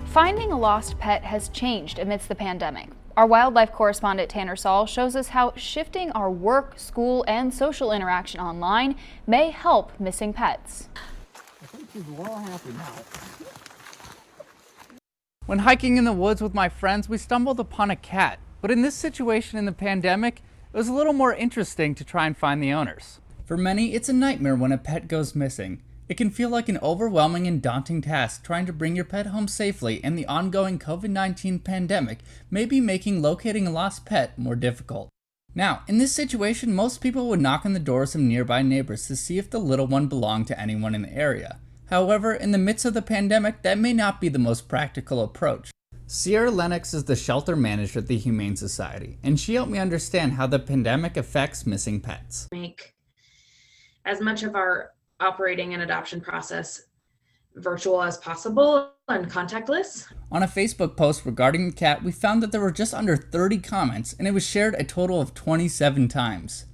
Finding a lost pet has changed amidst the pandemic. Our wildlife correspondent Tanner Saul shows us how shifting our work, school, and social interaction online may help missing pets. I think she's well happy now. When hiking in the woods with my friends, we stumbled upon a cat. But in this situation in the pandemic, it was a little more interesting to try and find the owners. For many, it's a nightmare when a pet goes missing. It can feel like an overwhelming and daunting task trying to bring your pet home safely, and the ongoing COVID-19 pandemic may be making locating a lost pet more difficult. Now, in this situation, most people would knock on the doors of nearby neighbors to see if the little one belonged to anyone in the area. However, in the midst of the pandemic, that may not be the most practical approach. Sierra Lennox is the shelter manager at the Humane Society, and she helped me understand how the pandemic affects missing pets. Make as much of our operating and adoption process virtual as possible and contactless. On a Facebook post regarding the cat, we found that there were just under 30 comments, and it was shared a total of 27 times.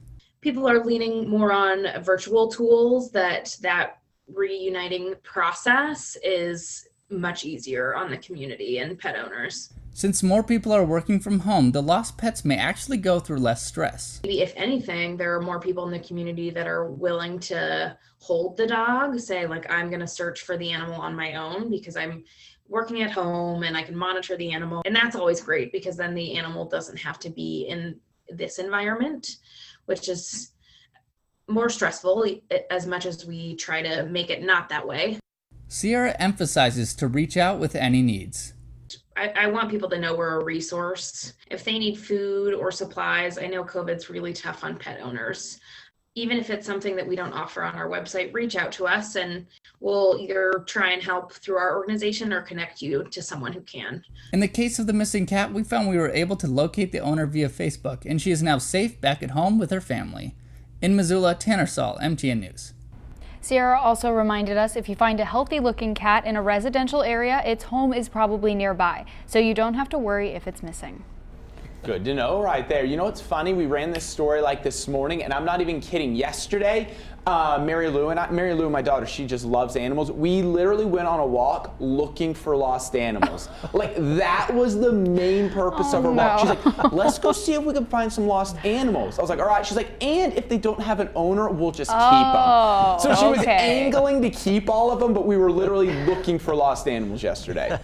People are leaning more on virtual tools that reuniting process is much easier on the community and pet owners. Since more people are working from home, the lost pets may actually go through less stress. Maybe if anything, there are more people in the community that are willing to hold the dog, say like, I'm going to search for the animal on my own because I'm working at home and I can monitor the animal. And that's always great because then the animal doesn't have to be in this environment, which is more stressful as much as we try to make it not that way. Sierra emphasizes to reach out with any needs. I want people to know we're a resource. If they need food or supplies, I know COVID's really tough on pet owners. Even if it's something that we don't offer on our website, reach out to us and we'll either try and help through our organization or connect you to someone who can. In the case of the missing cat, we found we were able to locate the owner via Facebook, and she is now safe back at home with her family. In Missoula, Tanner Saul, MTN News. Sierra also reminded us if you find a healthy-looking cat in a residential area, its home is probably nearby, so you don't have to worry if it's missing. Good to know right there. You know what's funny? We ran this story like this morning, and I'm not even kidding. Yesterday, Mary Lou, my daughter, she just loves animals. We literally went on a walk looking for lost animals. Like, that was the main purpose of her walk. She's like, let's go see if we can find some lost animals. I was like, all right. She's like, and if they don't have an owner, we'll just keep them. So she was angling to keep all of them, but we were literally looking for lost animals yesterday.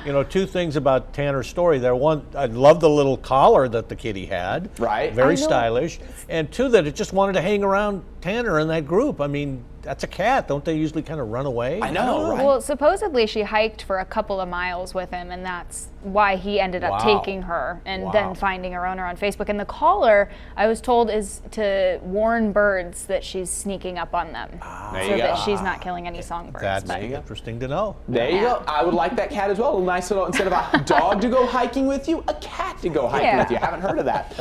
You know, two things about Tanner's story there. One, I love the little collar that the kitty had. Right. Very stylish. And two, that it just wanted to hang around Tanner and that group. I mean, that's a cat. Don't they usually kind of run away? I know, right? Well, supposedly she hiked for a couple of miles with him, and that's why he ended up taking her and then finding her owner on Facebook. And the collar, I was told, is to warn birds that she's sneaking up on them so that she's not killing any songbirds. That's interesting to know. There you go. I would like that cat as well. A nice little, instead of a dog to go hiking with you, a cat to go hiking with you. I haven't heard of that.